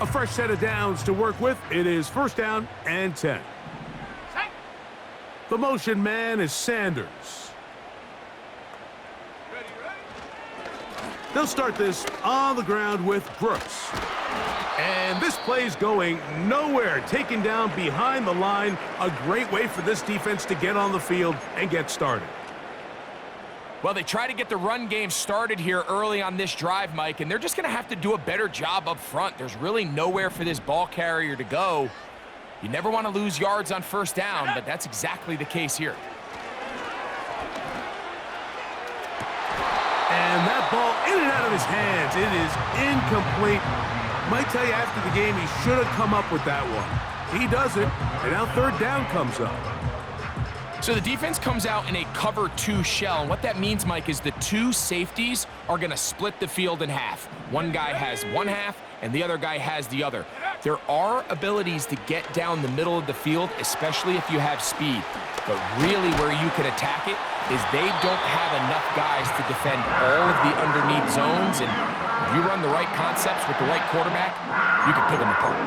A fresh set of downs to work with. It is first down and 10. The motion man is Sanders. They'll start this on the ground with Brooks. And this play's going nowhere. Taken down behind the line. A great way for this defense to get on the field and get started. Well, they try to get the run game started here early on this drive, Mike, and they're just going to have to do a better job up front. There's really nowhere for this ball carrier to go. You never want to lose yards on first down, but that's exactly the case here. And that ball in and out of his hands. It is incomplete. Might tell you after the game he should have come up with that one. He doesn't, and now third down comes up. So the defense comes out in a cover 2 shell, and what that means, Mike, is the 2 safeties are going to split the field in half. One guy has one half, and the other guy has the other. There are abilities to get down the middle of the field, especially if you have speed. But really where you can attack it is they don't have enough guys to defend all of the underneath zones, and if you run the right concepts with the right quarterback, you can pick them apart.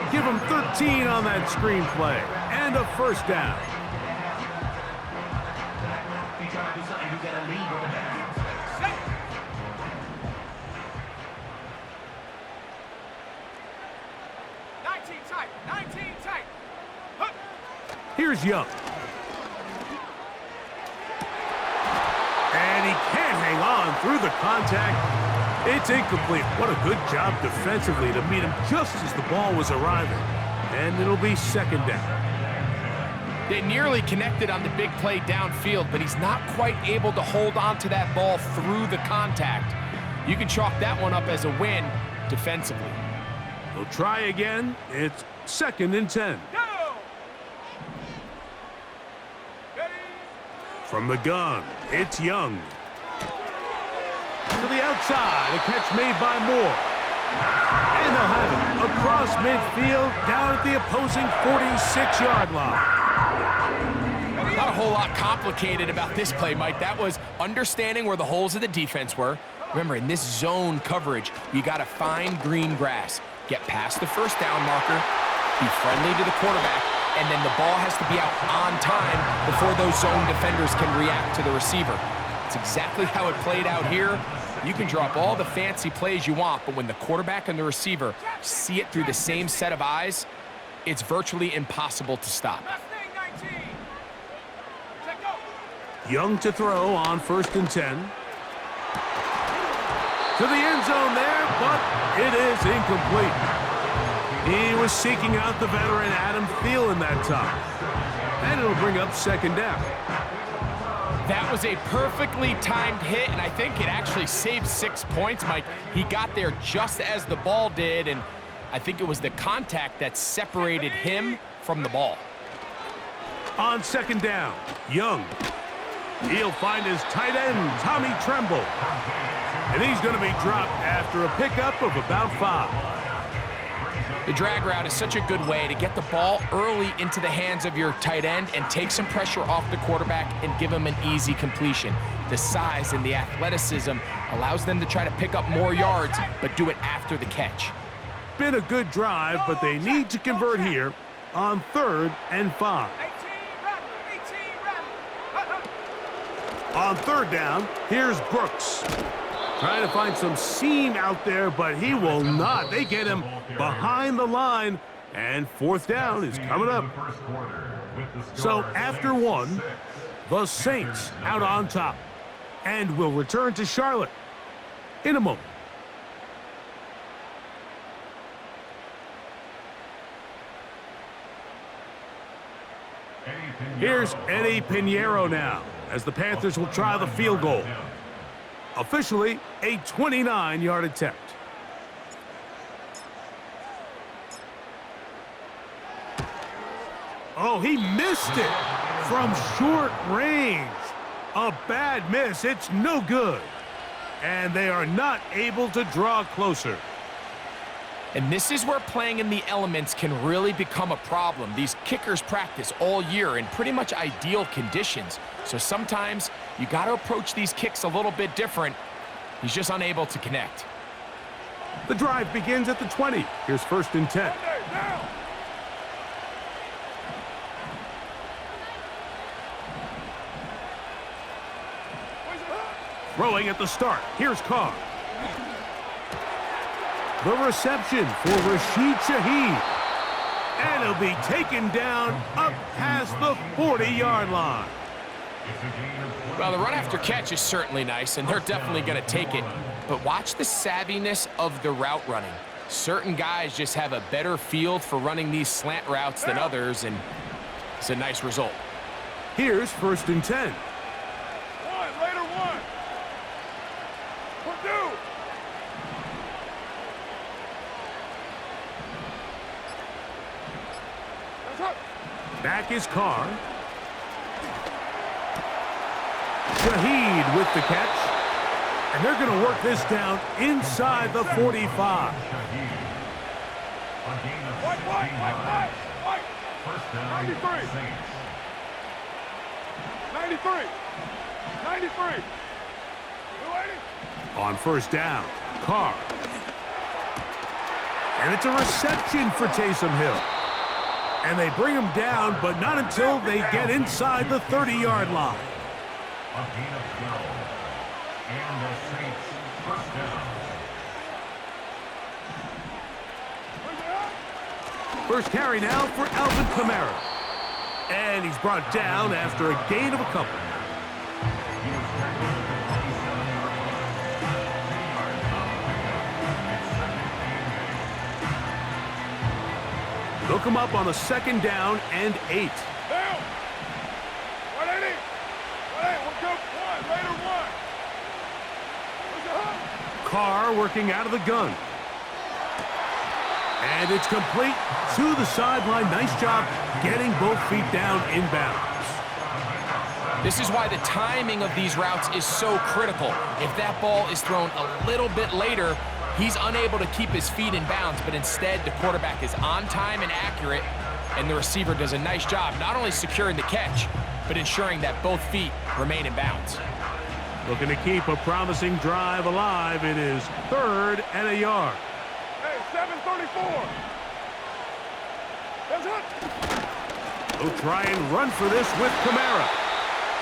Give him 13 on that screenplay, and a first down. Here's Young. And he can't hang on through the contact. It's incomplete. What a good job defensively to meet him just as the ball was arriving. And it'll be second down. They nearly connected on the big play downfield, but he's not quite able to hold on to that ball through the contact. You can chalk that one up as a win defensively. They'll try again. It's second and 10. From the gun, it's Young. To the outside, a catch made by Moore. And they'll have it across midfield, down at the opposing 46-yard line. Not a whole lot complicated about this play, Mike. That was understanding where the holes of the defense were. Remember, in this zone coverage, you got to find green grass. Get past the first down marker, be friendly to the quarterback, and then the ball has to be out on time before those zone defenders can react to the receiver. It's exactly how it played out here. You can drop all the fancy plays you want, but when the quarterback and the receiver see it through the same set of eyes, it's virtually impossible to stop. Young to throw on first and 10. To the end zone there, but it is incomplete. He was seeking out the veteran Adam Thielen that time. And it'll bring up second down. That was a perfectly timed hit, and I think it actually saved 6 points, Mike. He got there just as the ball did, and I think it was the contact that separated him from the ball. On second down, Young. He'll find his tight end, Tommy Tremble. And he's going to be dropped after a pickup of about 5. The drag route is such a good way to get the ball early into the hands of your tight end and take some pressure off the quarterback and give him an easy completion. The size and the athleticism allows them to try to pick up more yards, but do it after the catch. Been a good drive, but they need to convert here on 3rd and 5. On 3rd down, here's Brooks. Trying to find some seam out there, but he will not. They get him behind the line, and 4th down is coming up. So after 1, the Saints out on top, and will return to Charlotte in a moment. Here's Eddie Pinheiro now, as the Panthers will try the field goal. Officially, a 29-yard attempt. Oh, he missed it from short range. A bad miss. It's no good. And they are not able to draw closer. And this is where playing in the elements can really become a problem. These kickers practice all year in pretty much ideal conditions. So sometimes you got to approach these kicks a little bit different. He's just unable to connect. The drive begins at the 20. Here's 1st and 10. Throwing at the start. Here's Carr. The reception for Rashid Shaheed. And he'll be taken down up past the 40-yard line. Well, the run after catch is certainly nice, and they're definitely going to take it. But watch the savviness of the route running. Certain guys just have a better feel for running these slant routes than others, and it's a nice result. Here's 1st and 10. Later one. Purdue. Back is Carr. Shaheed with the catch. And they're going to work this down inside the 45. White. 93. 93. On 1st down, Carr. And it's a reception for Taysom Hill. And they bring him down, but not until they get inside the 30-yard line. A gain of 12. And the Saints first down. First carry now for Alvin Kamara. And he's brought down after a gain of a couple. They'll come up on a 2nd down and 8. Down. 180. 180. We're good. Later one. Carr working out of the gun. And it's complete to the sideline. Nice job getting both feet down inbounds. This is why the timing of these routes is so critical. If that ball is thrown a little bit later, he's unable to keep his feet in bounds, but instead the quarterback is on time and accurate, and the receiver does a nice job not only securing the catch, but ensuring that both feet remain in bounds. Looking to keep a promising drive alive. It is 3rd and a yard. Hey, 7:34. That's it. They'll try and run for this with Kamara.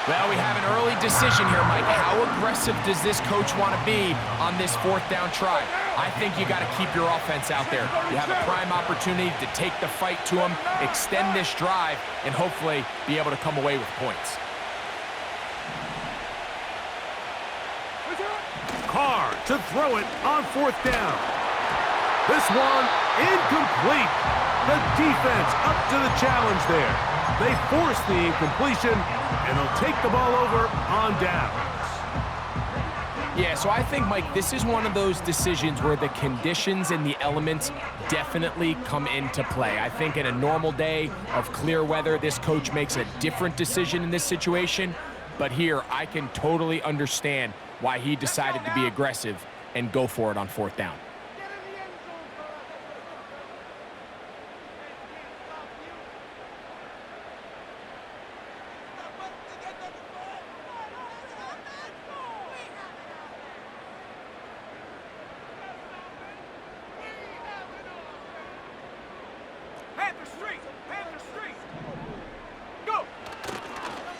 Well, we have an early decision here, Mike. How aggressive does this coach want to be on this 4th down try? I think you got to keep your offense out there. You have a prime opportunity to take the fight to them, extend this drive, and hopefully be able to come away with points. Carr to throw it on 4th down. This one incomplete. The defense up to the challenge there. They force the incompletion, and they'll take the ball over on downs. Yeah, so I think, Mike, this is one of those decisions where the conditions and the elements definitely come into play. I think in a normal day of clear weather, this coach makes a different decision in this situation. But here, I can totally understand why he decided to be aggressive and go for it on 4th down.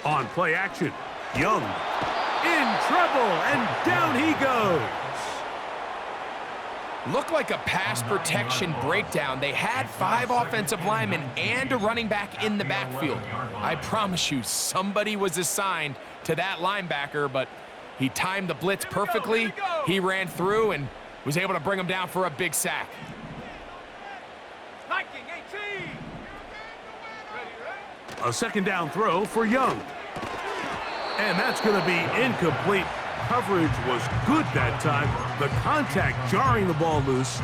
On play action, Young in trouble, and down he goes. Looked like a pass protection breakdown. They had 5 offensive linemen and a running back in the backfield. I promise you, somebody was assigned to that linebacker, but he timed the blitz perfectly. He ran through and was able to bring him down for a big sack. A 2nd down throw for Young. And that's going to be incomplete. Coverage was good that time. The contact jarring the ball loose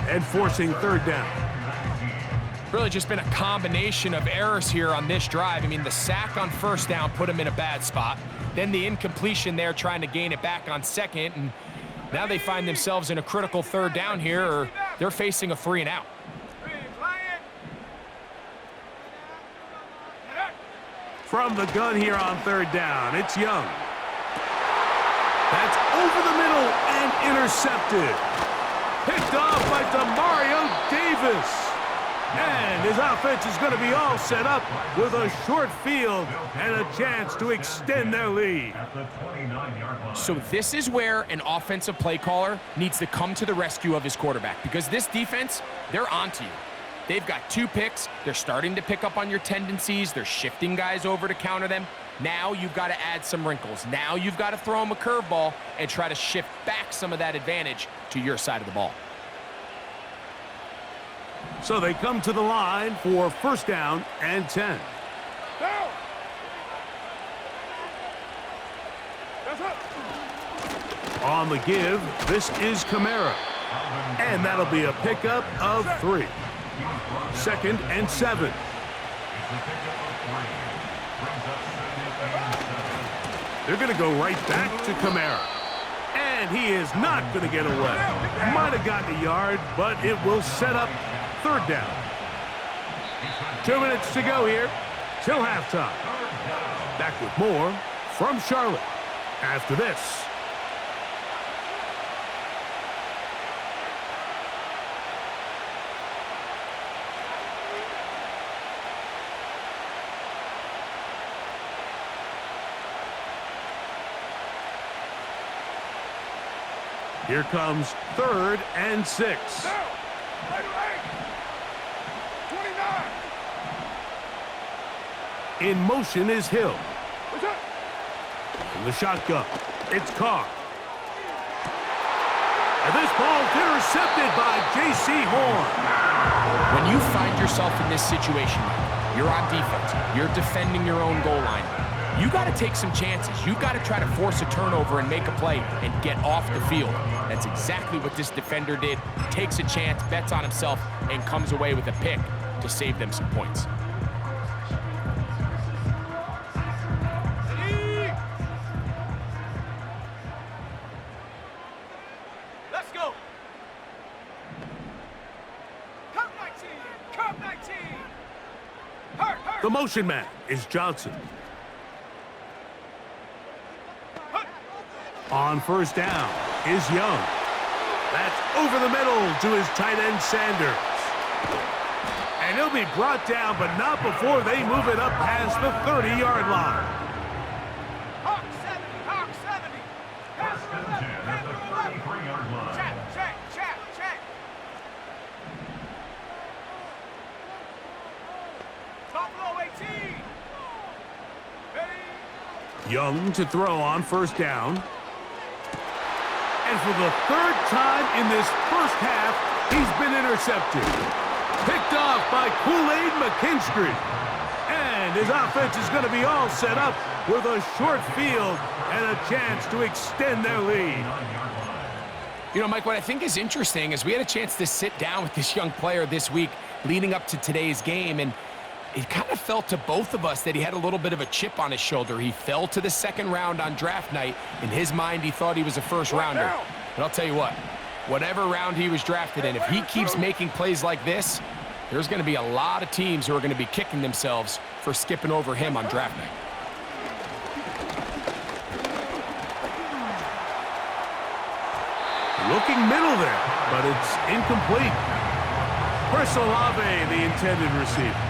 and forcing 3rd down. Really just been a combination of errors here on this drive. I mean, the sack on 1st down put him in a bad spot. Then the incompletion there trying to gain it back on 2nd. And now they find themselves in a critical 3rd down here, or they're facing a 3 and out. From the gun here on 3rd down, it's Young. That's over the middle and intercepted. Picked off by Demario Davis. And his offense is going to be all set up with a short field and a chance to extend their lead. So this is where an offensive play caller needs to come to the rescue of his quarterback, because this defense, they're onto you. They've got 2 picks. They're starting to pick up on your tendencies. They're shifting guys over to counter them. Now you've got to add some wrinkles. Now you've got to throw them a curveball and try to shift back some of that advantage to your side of the ball. So they come to the line for first down and 10. Down. That's it. On the give, this is Kamara. And that'll be a pickup of 3. Second and 7. They're going to go right back to Kamara. And he is not going to get away. Might have gotten a yard, but it will set up third down. 2 minutes to go here till halftime. Back with more from Charlotte after this. Here comes third and 6. Down. Later 8. 29. In motion is Hill. What's up? In the shotgun, it's Carr. And this ball's intercepted by J.C. Horn. When you find yourself in this situation, you're on defense, you're defending your own goal line, you got to take some chances. You got to try to force a turnover and make a play and get off the field. That's exactly what this defender did. Takes a chance, bets on himself, and comes away with a pick to save them some points. Let's go. Cup 19. Cup 19. Hurt. The motion man is Johnson. On first down is Young. That's over the middle to his tight end Sanders. And he'll be brought down, but not before they move it up past the 30-yard line. Hawk 70. Hawk 70. Pass First and 10 at the 33-yard line. Check. Top low 18. Ready. Young to throw on first down. And for the third time in this first half, he's been intercepted. Picked off by Kool-Aid McKinstry. And his offense is going to be all set up with a short field and a chance to extend their lead. You know, Mike, what I think is interesting is we had a chance to sit down with this young player this week leading up to today's game, and it kind of felt to both of us that he had a little bit of a chip on his shoulder. He fell to the second round on draft night. In his mind, he thought he was a first-rounder. But I'll tell you what, whatever round he was drafted in, if he keeps making plays like this, there's going to be a lot of teams who are going to be kicking themselves for skipping over him on draft night. Looking middle there, but it's incomplete. Chris Olave, the intended receiver.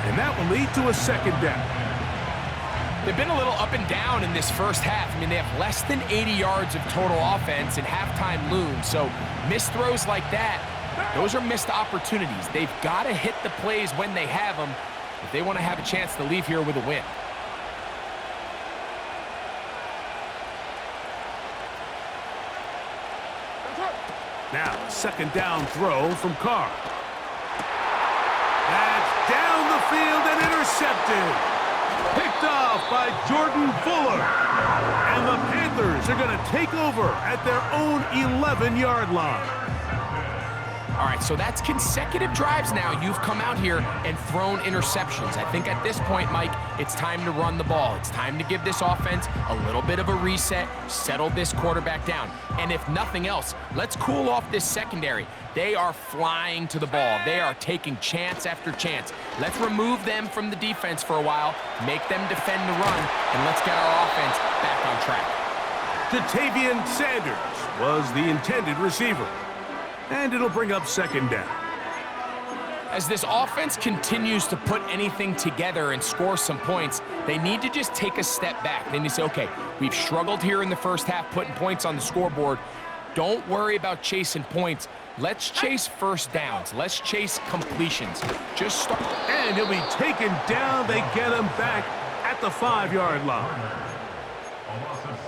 And that will lead to a second down. They've been a little up and down in this first half. I mean, they have less than 80 yards of total offense and halftime looms. So missed throws like that, those are missed opportunities. They've got to hit the plays when they have them if they want to have a chance to leave here with a win. Now, second down throw from Carr. That's down the field and intercepted. Picked off by Jordan Fuller. And the Panthers are going to take over at their own 11-yard line. All right, so that's consecutive drives now. You've come out here and thrown interceptions. I think at this point, Mike, it's time to run the ball. It's time to give this offense a little bit of a reset, settle this quarterback down. And if nothing else, let's cool off this secondary. They are flying to the ball. They are taking chance after chance. Let's remove them from the defense for a while, make them defend the run, and let's get our offense back on track. Jatavian Sanders was the intended receiver. and it'll bring up second down. As this offense continues to put anything together and score some points, they need to just take a step back. They need to say, okay, we've struggled here in the first half putting points on the scoreboard. Don't worry about chasing points. Let's chase first downs. Let's chase completions. Just start. And he'll be taken down. They get him back at the 5-yard line.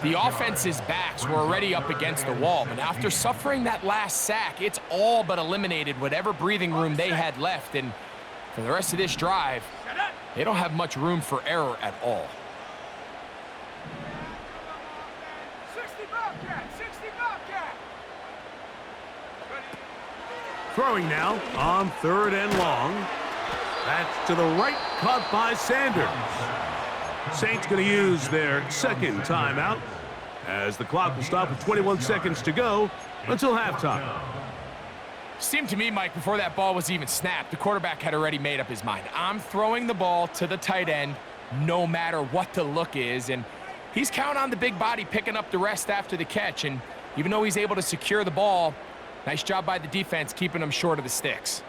The offense's backs were already up against the wall, but after suffering that last sack, it's all but eliminated whatever breathing room they had left, and for the rest of this drive, they don't have much room for error at all. 60 Bobcat, 60 Bobcat. Throwing now on 3rd and long. That's to the right, caught by Sanders. Saints going to use their second timeout as the clock will stop with 21 seconds to go until halftime. Seemed to me, Mike, before that ball was even snapped, the quarterback had already made up his mind. I'm throwing the ball to the tight end no matter what the look is, and he's counting on the big body picking up the rest after the catch, and even though he's able to secure the ball, nice job by the defense keeping him short of the sticks.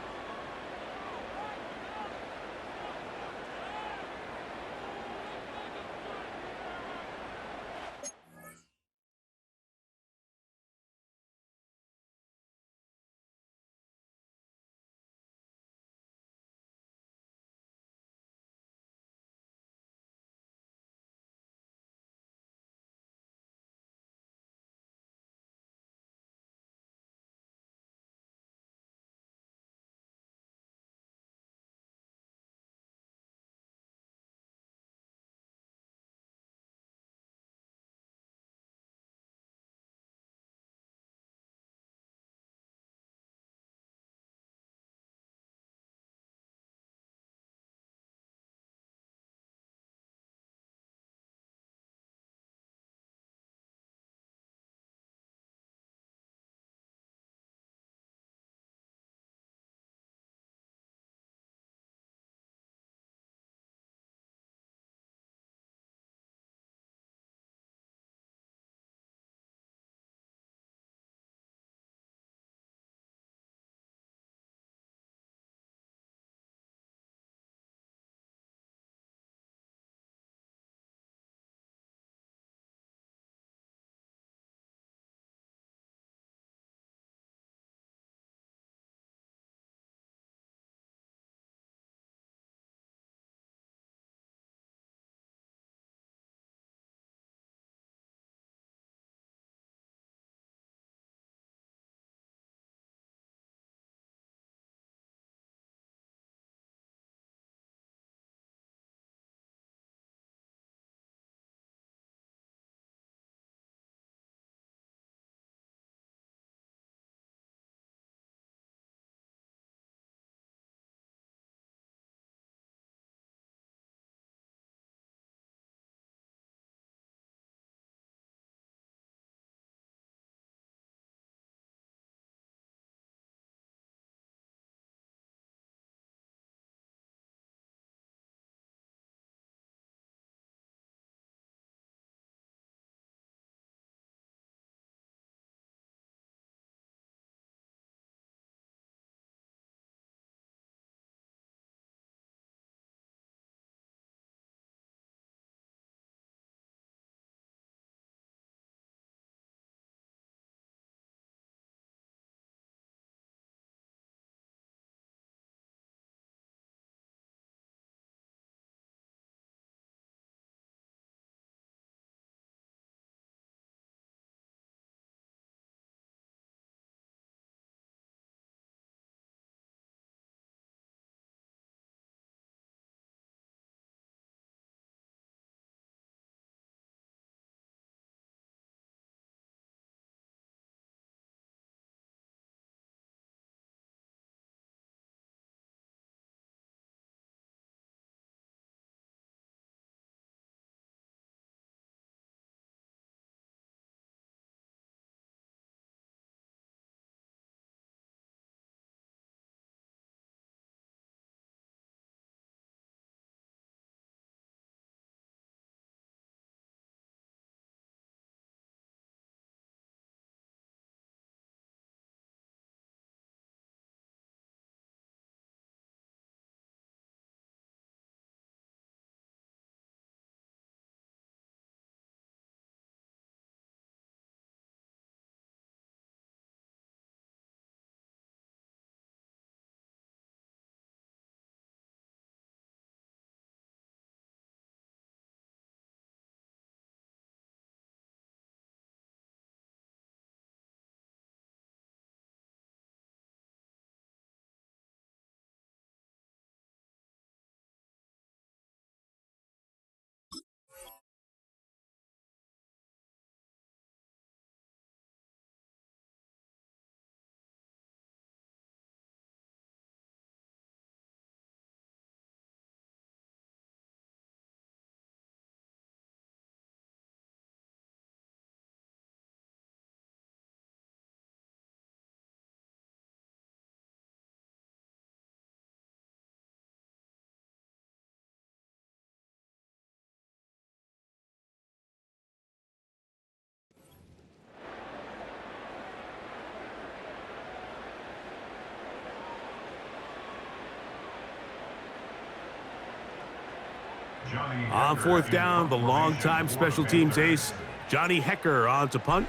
On fourth down, the longtime special teams ace, Johnny Hecker on to punt.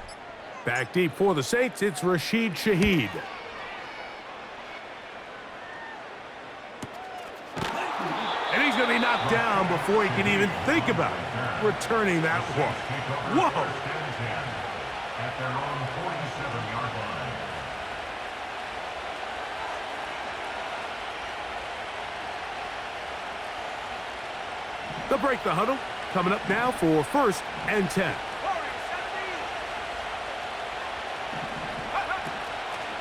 Back deep for the Saints, it's Rashid Shaheed. And he's going to be knocked down before he can even think about returning that one. Whoa! At their own 47-yard line. They'll break the huddle. Coming up now for 1st and 10.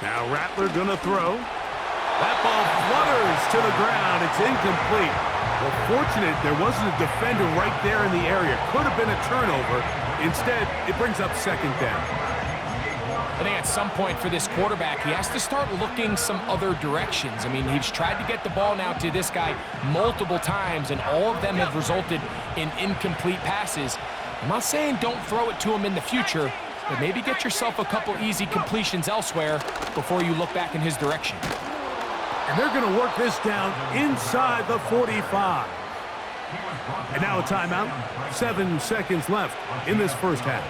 Now Rattler gonna throw. That ball flutters to the ground. It's incomplete. Well, fortunate there wasn't a defender right there in the area. Could have been a turnover. Instead, it brings up 2nd down. I think at some point for this quarterback, he has to start looking some other directions. I mean, he's tried to get the ball now to this guy multiple times, and all of them have resulted in incomplete passes. I'm not saying don't throw it to him in the future, but maybe get yourself a couple easy completions elsewhere before you look back in his direction. And they're going to work this down inside the 45. And now a timeout. 7 seconds left in this first half.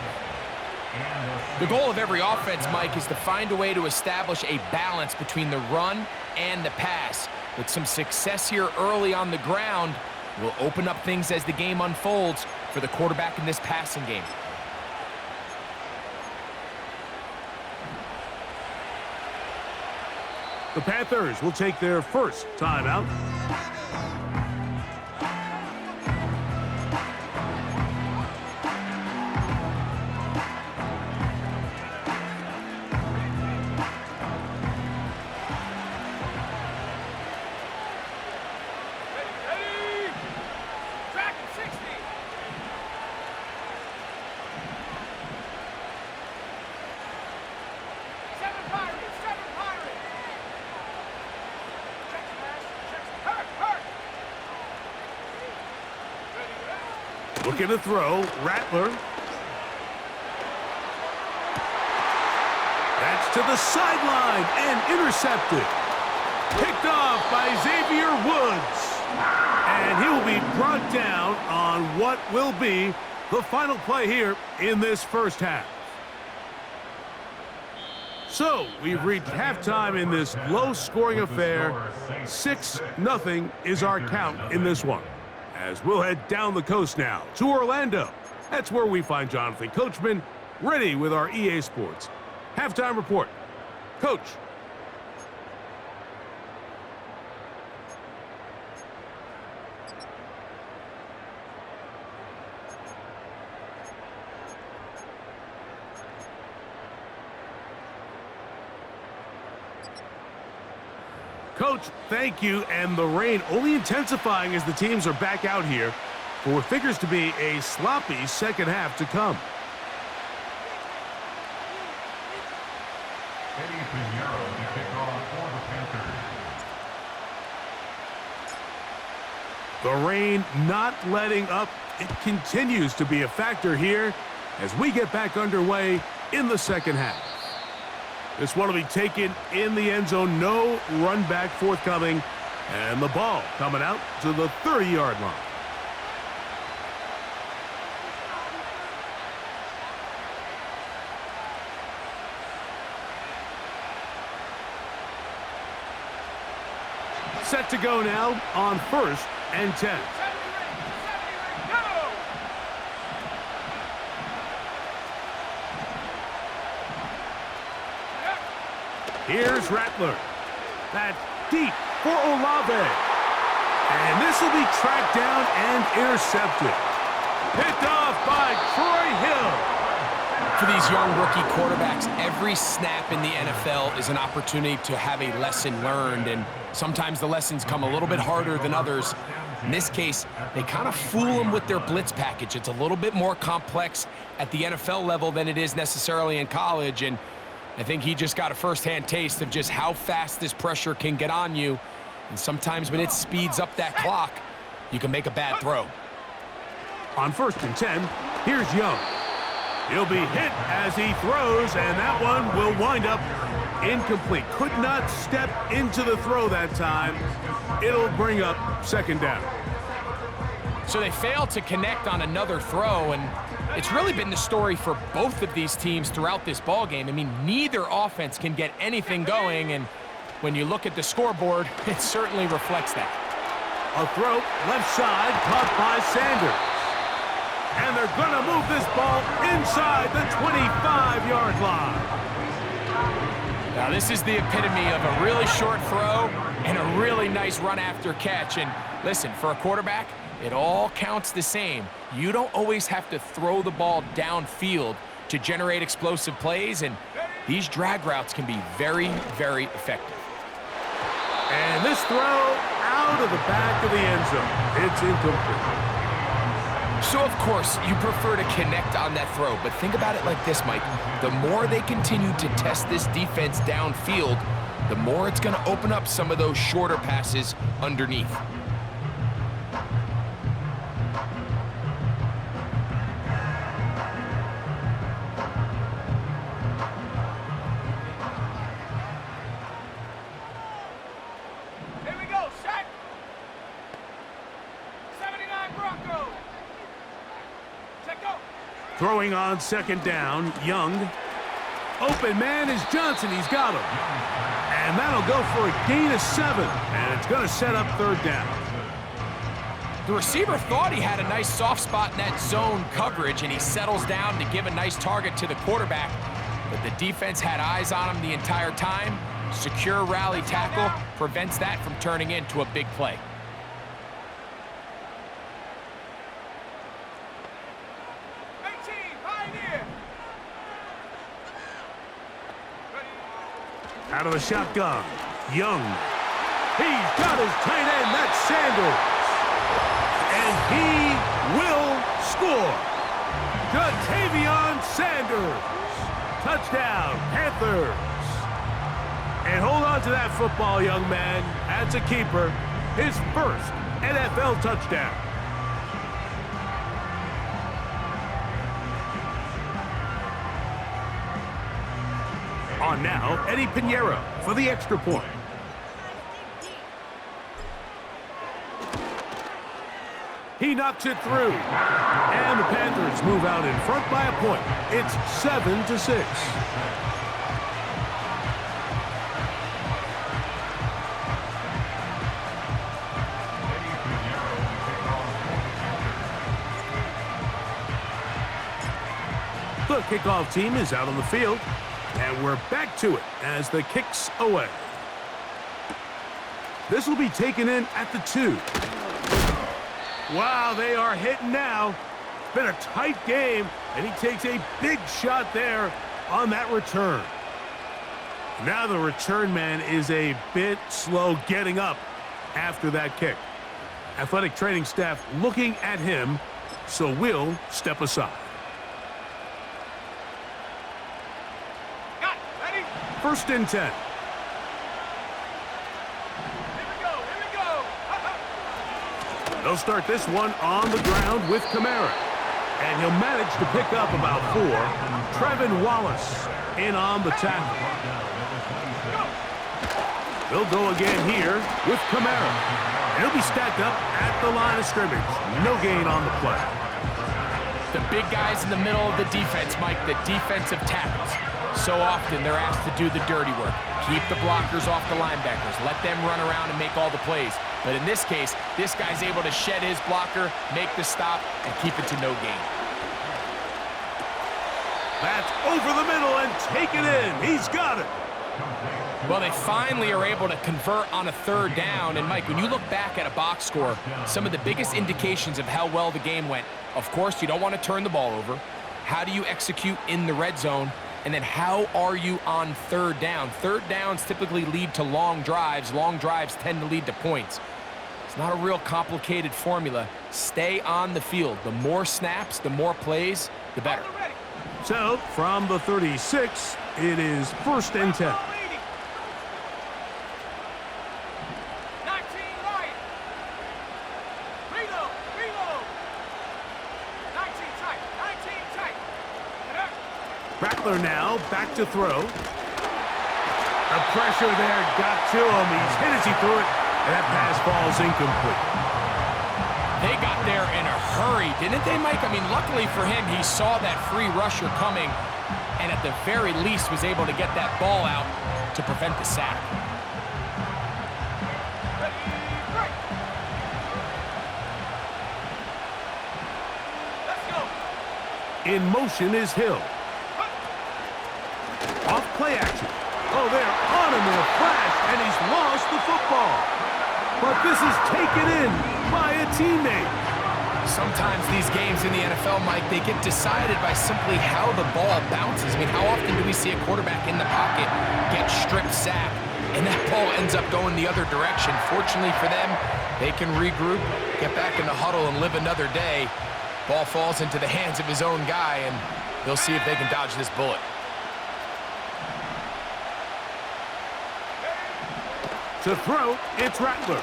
The goal of every offense, Mike, is to find a way to establish a balance between the run and the pass. With some success here early on the ground, will open up things as the game unfolds for the quarterback in this passing game. The Panthers will take their first timeout. Looking to throw, Rattler. That's to the sideline and intercepted. Picked off by Xavier Woods. And he will be brought down on what will be the final play here in this first half. So, we've reached halftime in this low-scoring affair. 6-0 is our count in this one. As we'll head down the coast now to Orlando. That's where we find Jonathan Coachman ready with our EA Sports halftime report. Coach. Coach, thank you, and the rain only intensifying as the teams are back out here for what figures to be a sloppy second half to come. Eddie Pinheiro to kick off for the Panthers. The rain not letting up. It continues to be a factor here as we get back underway in the second half. This one will be taken in the end zone. No run back forthcoming. And the ball coming out to the 30-yard line. Set to go now on 1st and 10. Here's Rattler. That's deep for Olave. And this will be tracked down and intercepted. Picked off by Troy Hill. For these young rookie quarterbacks, every snap in the NFL is an opportunity to have a lesson learned, and sometimes the lessons come a little bit harder than others. In this case, they kind of fool them with their blitz package. It's a little bit more complex at the NFL level than it is necessarily in college, and I think he just got a first-hand taste of just how fast this pressure can get on you. And sometimes when it speeds up that clock, you can make a bad throw. On 1st and 10, here's Young. He'll be hit as he throws, and that one will wind up incomplete. Could not step into the throw that time. It'll bring up 2nd down. So they failed to connect on another throw, and it's really been the story for both of these teams throughout this ballgame. I mean, neither offense can get anything going, and when you look at the scoreboard, it certainly reflects that. A throw, left side, caught by Sanders. And they're going to move this ball inside the 25-yard line. Now, this is the epitome of a really short throw and a really nice run after catch. And listen, for a quarterback, it all counts the same. You don't always have to throw the ball downfield to generate explosive plays, and these drag routes can be very, very effective. And this throw out of the back of the end zone. It's incomplete. So, of course, you prefer to connect on that throw, but think about it like this, Mike. The more they continue to test this defense downfield, the more it's going to open up some of those shorter passes underneath. Here we go, set. 79 Broncos. Set, go. Throwing on second down, Young. Open man is Johnson. He's got him. And that'll go for a gain of 7. And it's going to set up third down. The receiver thought he had a nice soft spot in that zone coverage, and he settles down to give a nice target to the quarterback. But the defense had eyes on him the entire time. Secure rally tackle prevents that from turning into a big play. Out of the shotgun, Young. He's got his tight end, that's Sanders. And he will score. Jatavion Sanders. Touchdown, Panthers. And hold on to that football, young man. That's a keeper. His first NFL touchdown. On now, Eddie Pinheiro for the extra point. He knocks it through. And the Panthers move out in front by a point. It's 7-6. The kickoff team is out on the field. And we're back to it as the kick's away. This will be taken in at the 2. Wow, they are hitting now. It's been a tight game, and he takes a big shot there on that return. Now the return man is a bit slow getting up after that kick. Athletic training staff looking at him, so we'll step aside. First and 10. Here we go. They'll start this one on the ground with Kamara. And he'll manage to pick up about 4. Trevin Wallace in on the tackle. They'll go again here with Kamara. And he'll be stacked up at the line of scrimmage. No gain on the play. The big guys in the middle of the defense, Mike, the defensive tackles. So often they're asked to do the dirty work. Keep the blockers off the linebackers. Let them run around and make all the plays. But in this case, this guy's able to shed his blocker, make the stop, and keep it to no gain. That's over the middle and take it in. He's got it. Well, they finally are able to convert on a third down. And, Mike, when you look back at a box score, some of the biggest indications of how well the game went, of course, you don't want to turn the ball over. How do you execute in the red zone? And then how are you on third down? Third downs typically lead to long drives. Long drives tend to lead to points. It's not a real complicated formula. Stay on the field. The more snaps, the more plays, the better. So, from the 36, it is first and 10. 19 Lions. Reload. 19 tight. Rattler now back to throw. The pressure there got to him. He's hit as he threw it, and that pass falls incomplete. They got there in a hurry, didn't they, Mike? I mean, luckily for him, he saw that free rusher coming and at the very least was able to get that ball out to prevent the sack. In motion is Hill. Off play action. Oh, they're on him in a flash, and he's lost the football. But this is taken in by a teammate. Sometimes these games in the NFL, Mike, they get decided by simply how the ball bounces. I mean, how often do we see a quarterback in the pocket get strip sacked, and that ball ends up going the other direction? Fortunately for them, they can regroup, get back in the huddle, and live another day. Ball falls into the hands of his own guy, and they'll see if they can dodge this bullet. To throw, it's Rattler.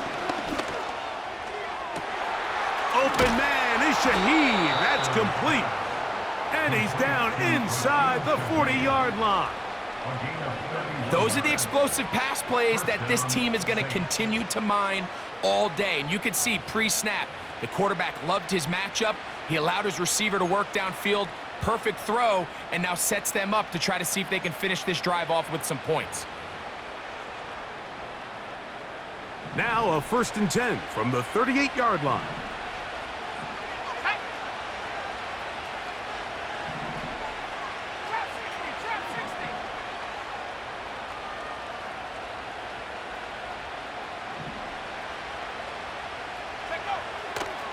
Open man is Shaheed. That's complete. And he's down inside the 40-yard line. Those are the explosive pass plays that this team is going to continue to mine all day. And you can see pre-snap, the quarterback loved his matchup. He allowed his receiver to work downfield. Perfect throw, and now sets them up to try to see if they can finish this drive off with some points. Now a 1st and 10 from the 38-yard line.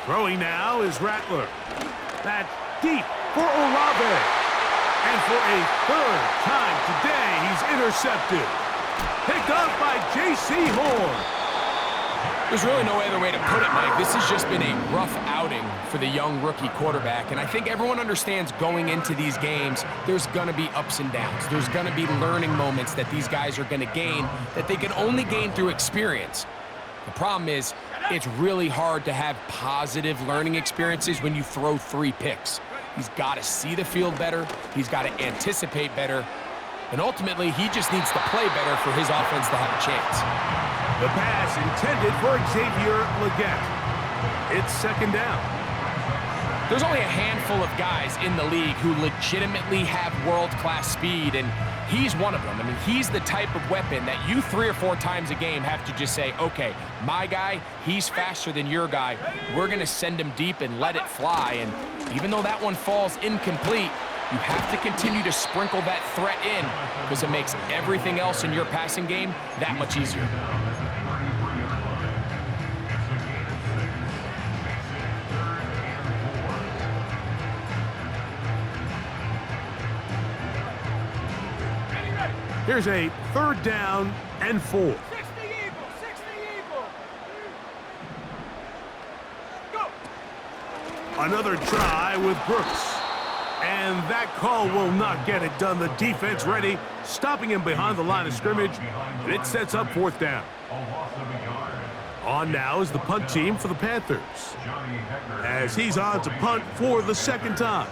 Throwing now is Rattler. That's deep for Olave. And for a 3rd time today, he's intercepted. Picked up by J.C. Horn. There's really no other way to put it, Mike. This has just been a rough outing for the young rookie quarterback. And I think everyone understands going into these games, there's going to be ups and downs. There's going to be learning moments that these guys are going to gain that they can only gain through experience. The problem is, it's really hard to have positive learning experiences when you throw 3 picks. He's got to see the field better. He's got to anticipate better. And ultimately, he just needs to play better for his offense to have a chance. The pass intended for Xavier Legette. It's 2nd down. There's only a handful of guys in the league who legitimately have world-class speed, and he's one of them. I mean, he's the type of weapon that you 3 or 4 times a game have to just say, okay, my guy, he's faster than your guy. We're going to send him deep and let it fly. And even though that one falls incomplete, you have to continue to sprinkle that threat in because it makes everything else in your passing game that much easier. Here's a 3rd down and 4. 60 Eagle, 60 Eagle. Go. Another try with Brooks. And that call will not get it done. The defense ready, stopping him behind the line of scrimmage, and it sets up 4th down. On now is the punt team for the Panthers, as he's on to punt for the 2nd time.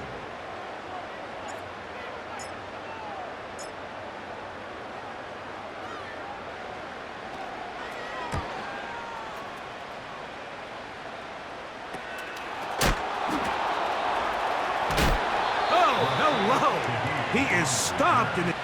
He is stopped in it.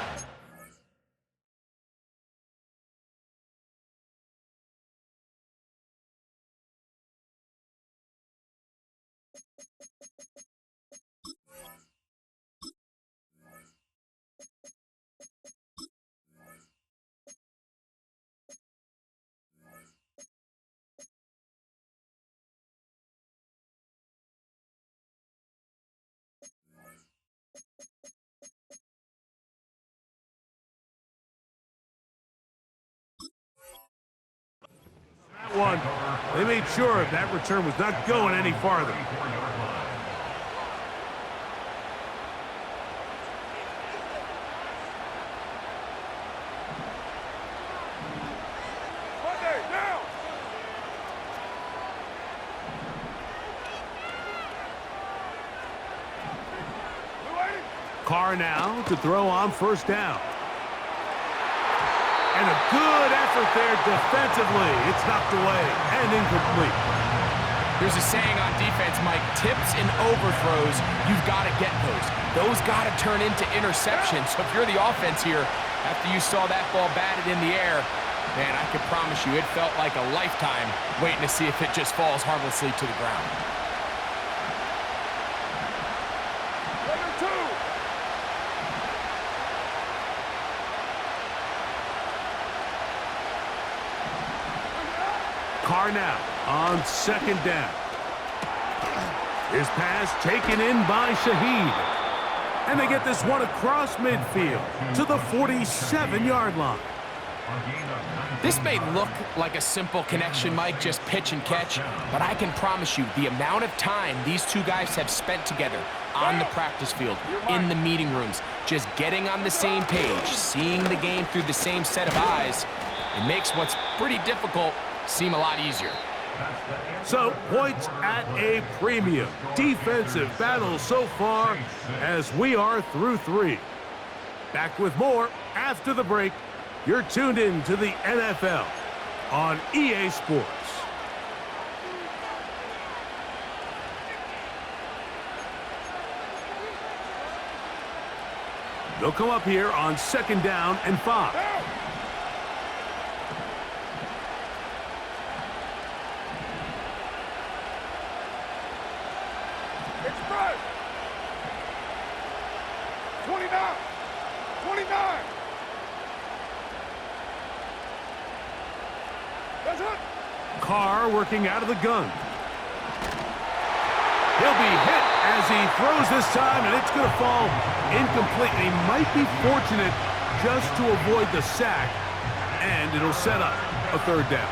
One. They made sure that return was not going any farther. Carr now to throw on 1st down. And a good effort there defensively. It's knocked away and incomplete. There's a saying on defense, Mike, tips and overthrows, you've got to get those. Those got to turn into interceptions. So if you're the offense here, after you saw that ball batted in the air, man, I can promise you it felt like a lifetime waiting to see if it just falls harmlessly to the ground. Carr now on second down. His pass taken in by Shaheed. And they get this one across midfield to the 47-yard line. This may look like a simple connection, Mike, just pitch and catch, but I can promise you the amount of time these two guys have spent together on the practice field, in the meeting rooms, just getting on the same page, seeing the game through the same set of eyes, it makes what's pretty difficult seem a lot easier. So, points at a premium. Defensive battle so far as we are through 3. Back with more after the break. You're tuned in to the NFL on EA Sports. They'll come up here on second down and 5. It's spread. 29. 29. That's it. Carr working out of the gun. He'll be hit as he throws this time, and it's going to fall incomplete. He might be fortunate just to avoid the sack, and it'll set up a third down.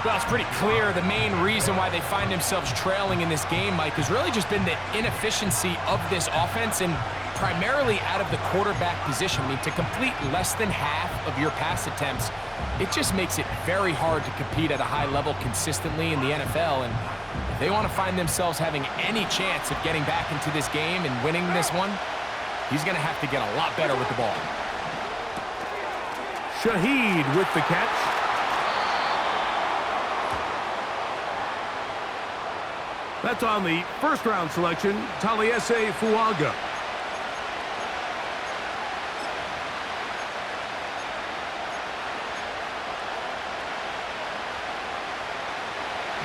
Well, it's pretty clear the main reason why they find themselves trailing in this game, Mike, has really just been the inefficiency of this offense and primarily out of the quarterback position. I mean, to complete less than half of your pass attempts, it just makes it very hard to compete at a high level consistently in the NFL. And if they want to find themselves having any chance of getting back into this game and winning this one, he's going to have to get a lot better with the ball. Shaheed with the catch. That's on the first-round selection, Taliesin Fuaga.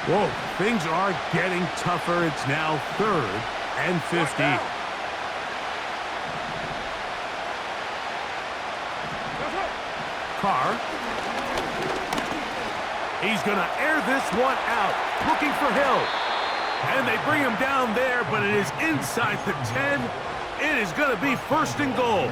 Whoa, things are getting tougher. It's now 3rd and 15. Carr. He's going to air this one out, looking for Hill. And they bring him down there, but it is inside the 10. It is going to be 1st and goal.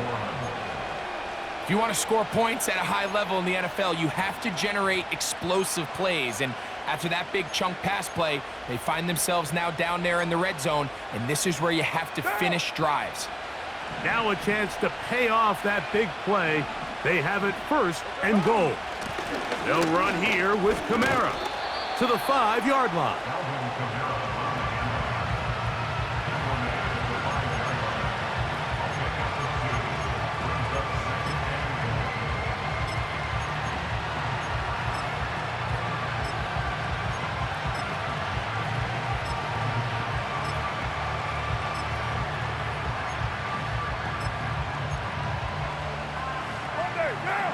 If you want to score points at a high level in the NFL, you have to generate explosive plays. And after that big chunk pass play, they find themselves now down there in the red zone, and this is where you have to finish drives. Now a chance to pay off that big play. They have it 1st and goal. They'll run here with Kamara to the 5-yard line.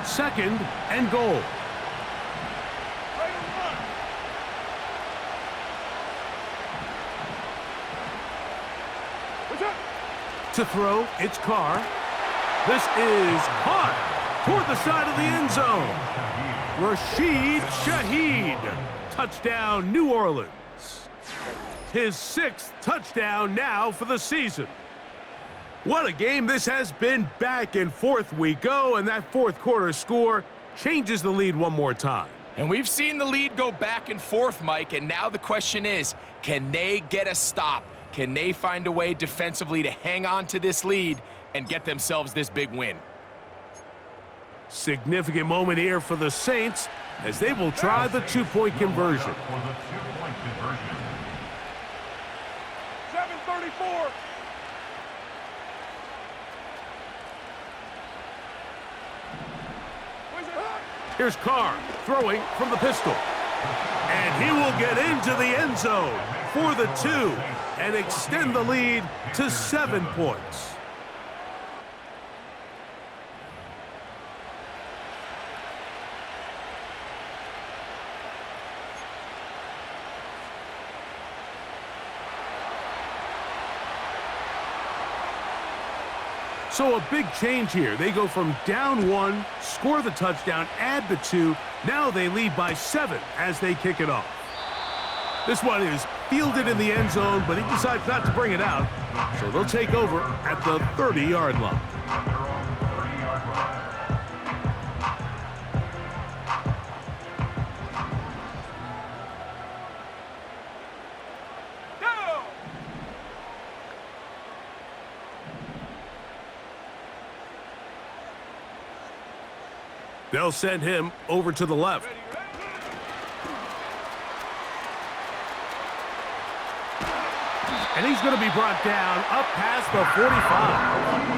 Second and goal. To throw, it's Carr. This is caught toward the side of the end zone. Rashid Shaheed. Touchdown, New Orleans. His 6th touchdown now for the season. What a game this has been. Back and forth we go, and that 4th quarter score changes the lead one more time. And we've seen the lead go back and forth, Mike, and now the question is, can they get a stop? Can they find a way defensively to hang on to this lead and get themselves this big win? Significant moment here for the Saints as they will try the 2-point conversion. 7:34. Here's Carr throwing from the pistol. And he will get into the end zone for the 2 and extend the lead to 7 points. So a big change here. They go from down 1, score the touchdown, add the 2. Now they lead by 7 as they kick it off. This one is fielded in the end zone, but he decides not to bring it out. So they'll take over at the 30-yard line. They'll send him over to the left. And he's going to be brought down up past the 45.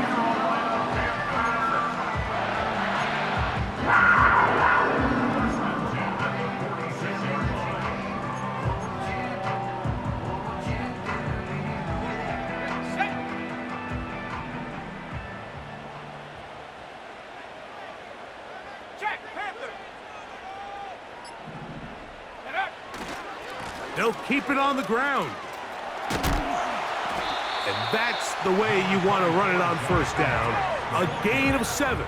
They'll keep it on the ground. And that's the way you want to run it on first down. A gain of 7.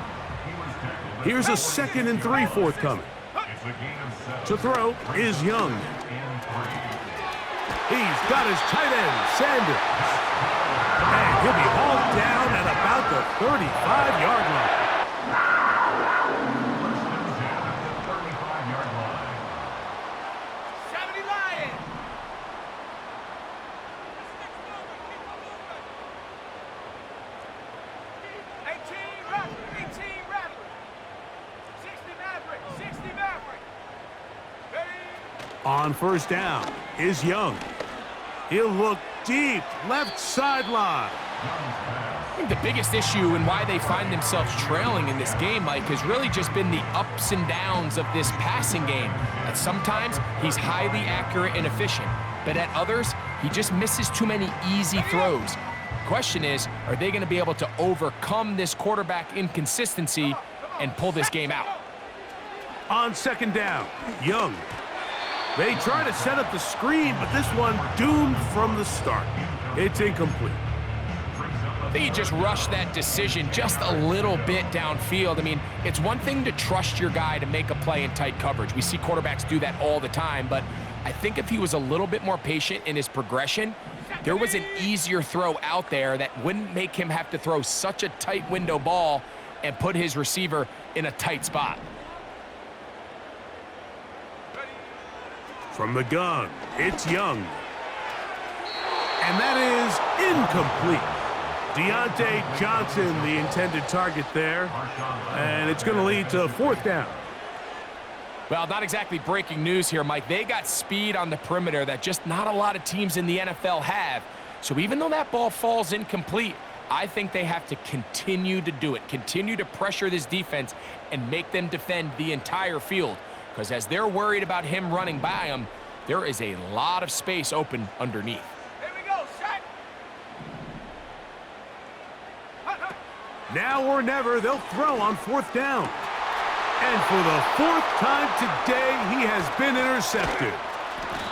Here's a 2nd and 3 forthcoming. To throw is Young. He's got his tight end, Sanders. And he'll be hauled down at about the 35-yard line. On first down is Young. He'll look deep, left sideline. I think the biggest issue and why they find themselves trailing in this game, Mike, has really just been the ups and downs of this passing game. That sometimes he's highly accurate and efficient, but at others, he just misses too many easy throws. The question is, are they going to be able to overcome this quarterback inconsistency and pull this game out? On second down, Young. They try to set up the screen, but this one doomed from the start. It's incomplete. I think he just rushed that decision just a little bit downfield. I mean, it's one thing to trust your guy to make a play in tight coverage. We see quarterbacks do that all the time, but I think if he was a little bit more patient in his progression, there was an easier throw out there that wouldn't make him have to throw such a tight window ball and put his receiver in a tight spot. From the gun, it's Young. And that is incomplete. Deontay Johnson, the intended target there. And it's going to lead to 4th down. Well, not exactly breaking news here, Mike. They got speed on the perimeter that just not a lot of teams in the NFL have. So even though that ball falls incomplete, I think they have to continue to do it, continue to pressure this defense and make them defend the entire field. Because as they're worried about him running by them, there is a lot of space open underneath. Here we go, set. Now or never, they'll throw on 4th down. And for the 4th time today, he has been intercepted.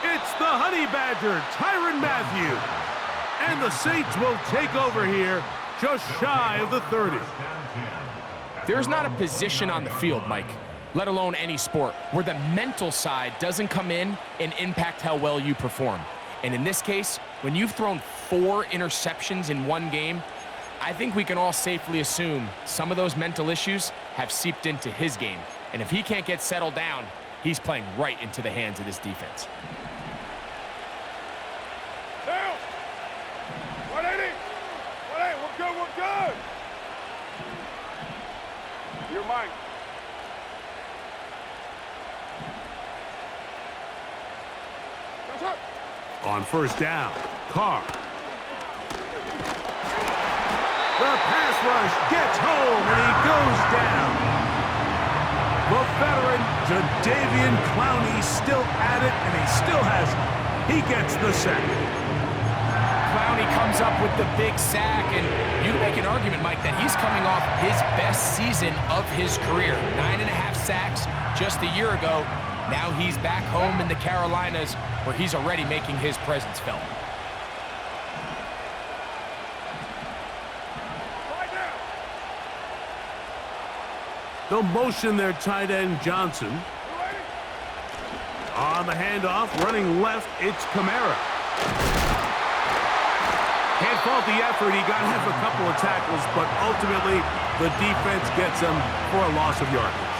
It's the Honey Badger, Tyrann Mathieu. And the Saints will take over here just shy of the 30. There's not a position on the field, Mike, let alone any sport, where the mental side doesn't come in and impact how well you perform. And in this case, when you've thrown 4 interceptions in one game, I think we can all safely assume some of those mental issues have seeped into his game. And if he can't get settled down, he's playing right into the hands of this defense. Down. 180. 180. We're good. We're good. You're mine. On first down, Carr. The pass rush gets home, and he goes down. The veteran Jadeveon Clowney still at it, and he still has it. He gets the sack. Clowney comes up with the big sack, and you can make an argument, Mike, that he's coming off his best season of his career. 9.5 sacks just a year ago. Now he's back home in the Carolinas, where he's already making his presence felt. They'll motion their tight end, Johnson. On the handoff, running left, it's Kamara. Can't fault the effort. He got him a couple of tackles, but ultimately the defense gets him for a loss of yardage.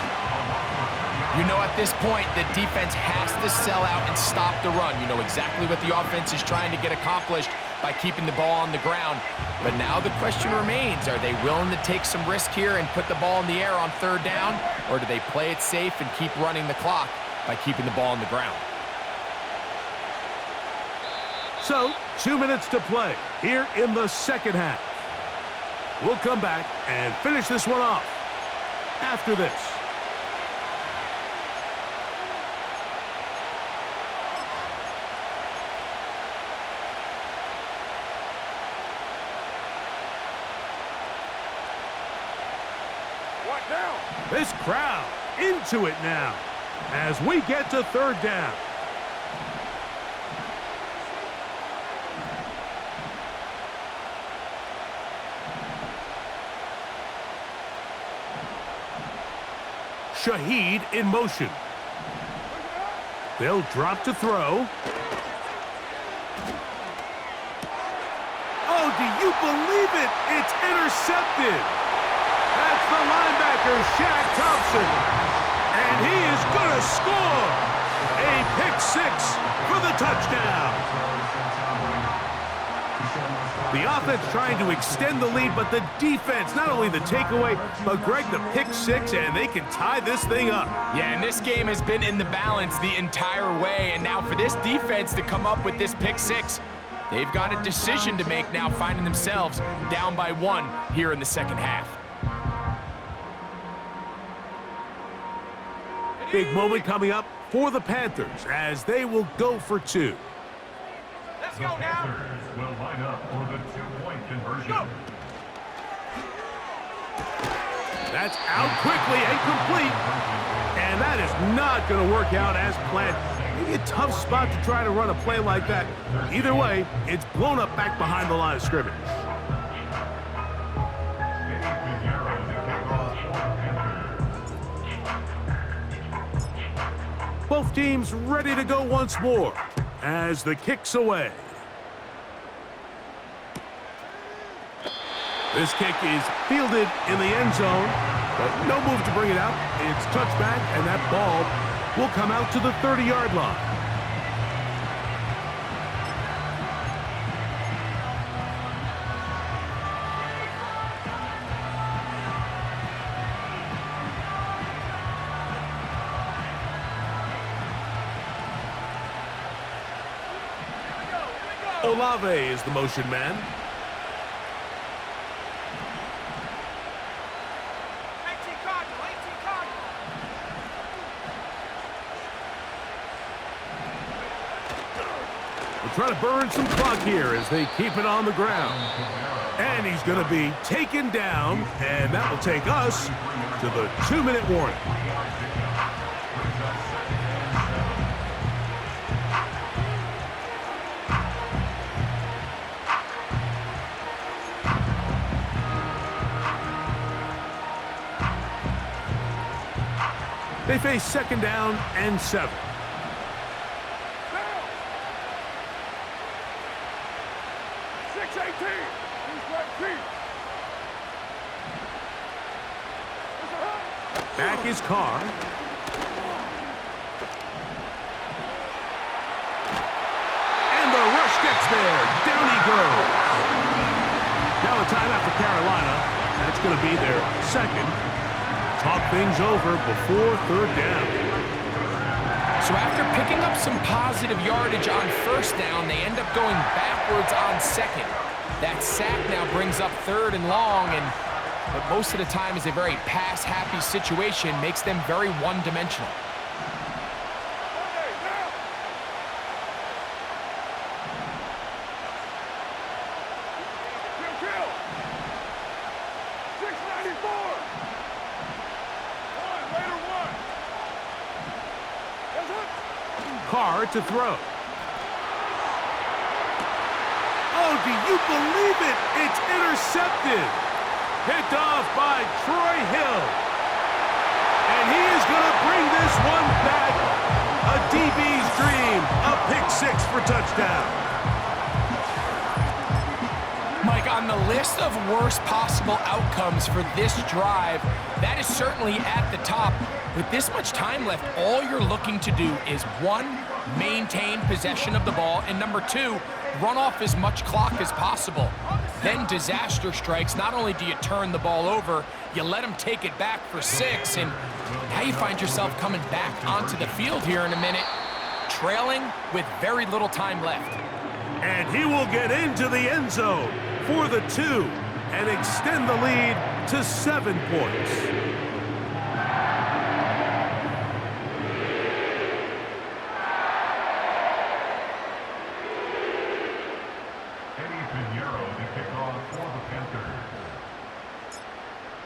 You know, at this point, the defense has to sell out and stop the run. You know exactly what the offense is trying to get accomplished by keeping the ball on the ground. But now the question remains, are they willing to take some risk here and put the ball in the air on 3rd down, or do they play it safe and keep running the clock by keeping the ball on the ground? So, 2 minutes to play here in the second half. We'll come back and finish this one off after this. This crowd into it now as we get to 3rd down. Shaheed in motion. They'll drop to throw. Oh, do you believe it? It's intercepted. That's the linebacker, Shaq Thompson. And he is going to score. A pick 6 for the touchdown. The offense trying to extend the lead, but the defense, not only the takeaway, but Greg, the pick 6, and they can tie this thing up. Yeah, and this game has been in the balance the entire way, and now for this defense to come up with this pick 6, they've got a decision to make now, finding themselves down by 1 here in the second half. Big moment coming up for the Panthers as they will go for 2. Let's The go now. Panthers will line up for the 2-point conversion. That's out quickly and complete. And that is not going to work out as planned. Maybe a tough spot to try to run a play like that. Either way, it's blown up back behind the line of scrimmage. Both teams ready to go once more as the kick's away. This kick is fielded in the end zone, but no move to bring it out. It's touchback, and that ball will come out to the 30-yard line. Olave is the motion man. 18 Cardinal, 18 Cardinal. We'll try to burn some clock here as they keep it on the ground. And he's going to be taken down, and that will take us to the 2-minute warning. They face 2nd down and 7. Down. 6-18. He's right feet. Back is Carr. And the rush gets there. Down he goes. Now a timeout for Carolina. That's going to be their 2nd. Talk things over before 3rd down. So after picking up some positive yardage on 1st down, they end up going backwards on 2nd. That sack now brings up 3rd and long, but most of the time is a very pass-happy situation, makes them very one-dimensional. Carr to throw. Oh, do you believe it? It's intercepted. Picked off by Troy Hill. And he is going to bring this one back. A DB's dream. A pick six for touchdown. Mike, on the list of worst possible outcomes for this drive, that is certainly at the top. With this much time left, all you're looking to do is, one, maintain possession of the ball, and number two, run off as much clock as possible. Then disaster strikes. Not only do you turn the ball over, you let them take it back for 6, and now you find yourself coming back onto the field here in a minute, trailing with very little time left. And he will get into the end zone for the 2 and extend the lead to 7 points.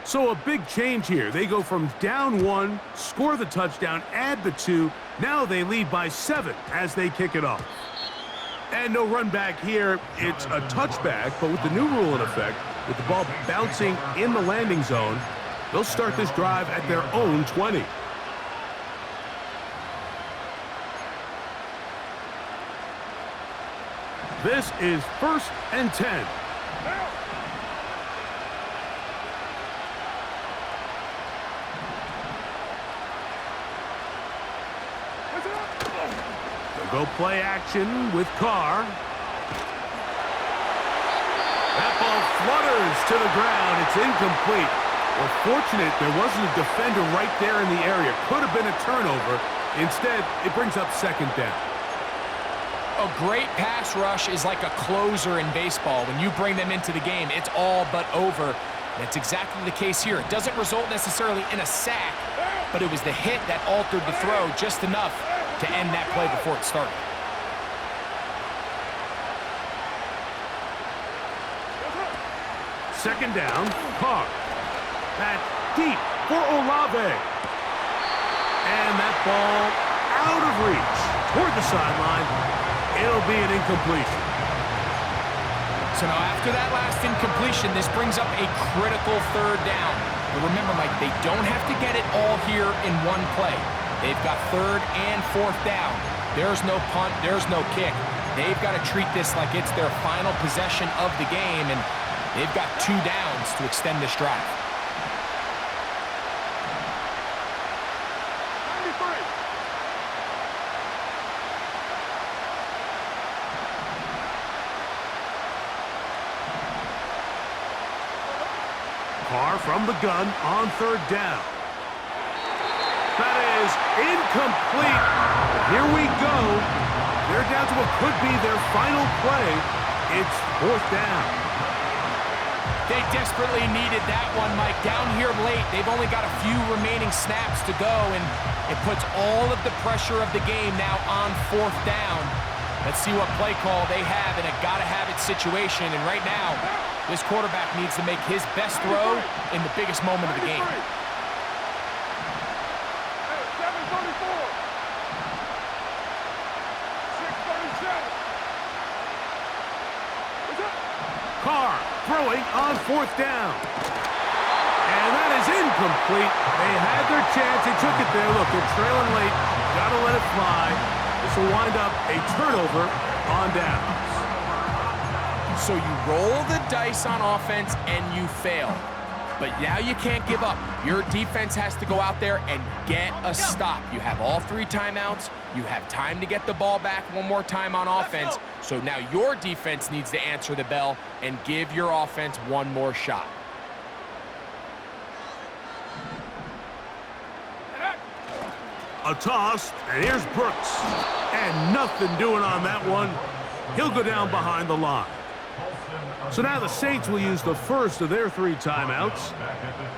So a big change here. They go from down 1, score the touchdown, add the 2. Now they lead by 7 as they kick it off. And no run back here. It's a touchback, but with the new rule in effect, with the ball bouncing in the landing zone, they'll start this drive at their own 20. This is 1st and 10. They'll go play action with Carr. That ball flutters to the ground. It's incomplete. Well, fortunate there wasn't a defender right there in the area. Could have been a turnover. Instead, it brings up 2nd down. A great pass rush is like a closer in baseball. When you bring them into the game, it's all but over. That's exactly the case here. It doesn't result necessarily in a sack, but it was the hit that altered the throw just enough to end that play before it started. Second down, Carr. That deep for Olave. And that ball out of reach toward the sideline. It'll be an incompletion. So now after that last incompletion, this brings up a critical 3rd down. But remember, Mike, they don't have to get it all here in one play. They've got 3rd and 4th down. There's no punt, there's no kick. They've got to treat this like it's their final possession of the game, and they've got 2 downs to extend this drive. Carr from the gun on 3rd down. That is incomplete. Here we go. They're down to what could be their final play. It's 4th down. They desperately needed that one, Mike. Down here late, they've only got a few remaining snaps to go, and it puts all of the pressure of the game now on 4th down. Let's see what play call they have in a gotta-have-it situation, and right now, this quarterback needs to make his best throw in the biggest moment of the game. Carr throwing on 4th down. And that is incomplete. They had their chance. They took it there. Look, they're trailing late. Gotta let it fly. This will wind up a turnover on downs. So you roll the dice on offense and you fail. But now you can't give up. Your defense has to go out there and get a stop. You have all 3 timeouts. You have time to get the ball back one more time on offense. So now your defense needs to answer the bell and give your offense one more shot. A toss, and here's Brooks. And nothing doing on that one. He'll go down behind the line. So now the Saints will use the first of their 3 timeouts,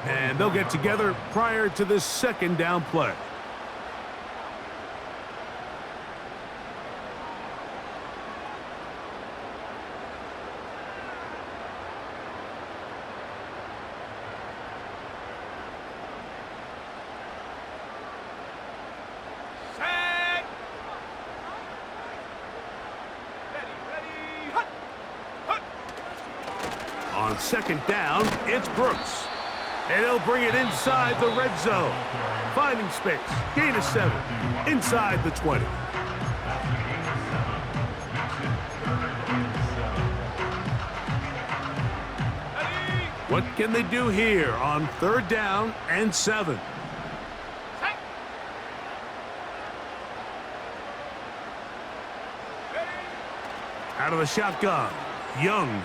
and they'll get together prior to this 2nd down play. On second down, it's Brooks. And he'll bring it inside the red zone. Finding space. Gain of 7. Inside the 20. What can they do here on third down and 7? Out of the shotgun, Young.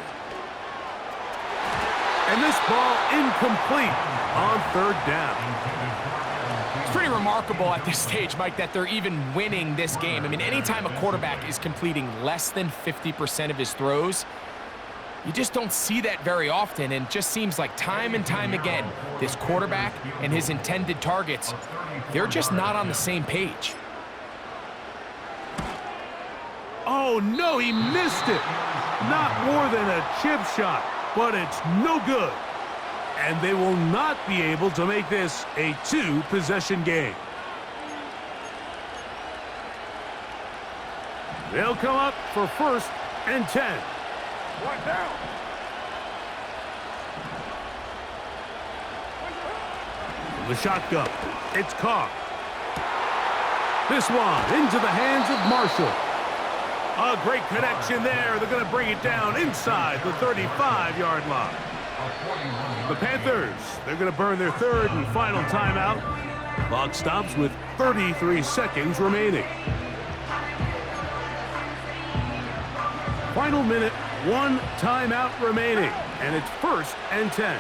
And this ball incomplete on third down. It's pretty remarkable at this stage, Mike, that they're even winning this game. I mean, anytime a quarterback is completing less than 50% of his throws, you just don't see that very often, and it just seems like time and time again, this quarterback and his intended targets, they're just not on the same page. Oh, no, he missed it. Not more than a chip shot, but it's no good. And they will not be able to make this a 2-possession game. They'll come up for first and 10. One down. From the shotgun, it's Carr. This one into the hands of Marshall. A great connection there. They're going to bring it down inside the 35-yard line. The Panthers, they're going to burn their third and final timeout. Clock stops with 33 seconds remaining. Final minute, 1 timeout remaining, and it's first and 10.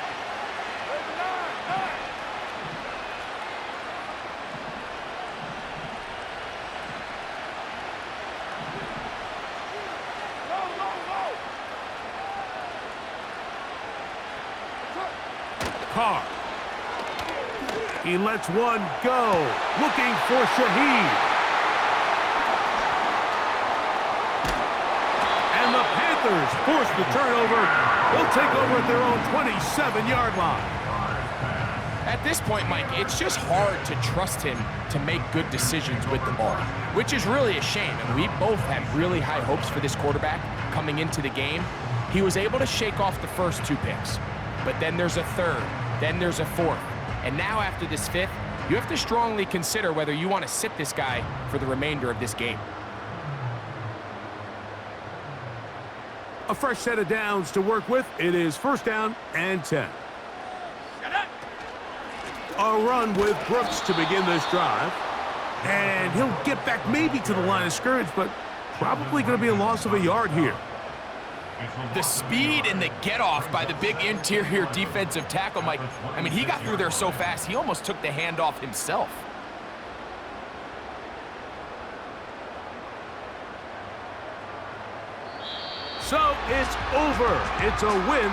Carr. He lets one go, looking for Shaheed. And the Panthers force the turnover. They'll take over at their own 27-yard line. At this point, Mike, it's just hard to trust him to make good decisions with the ball, which is really a shame. And we both had really high hopes for this quarterback coming into the game. He was able to shake off the first 2 picks, but then there's a third, then there's a fourth. And now after this 5th, you have to strongly consider whether you want to sit this guy for the remainder of this game. A fresh set of downs to work with. It is first down and 10. A run with Brooks to begin this drive. And he'll get back maybe to the line of scrimmage, but probably going to be a loss of a yard here. The speed and the get-off by the big interior defensive tackle, Mike. I mean, he got through there so fast, he almost took the handoff himself. So it's over. It's a win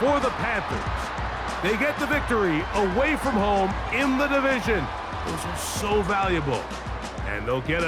for the Panthers. They get the victory away from home in the division. Those are so valuable. And they'll get a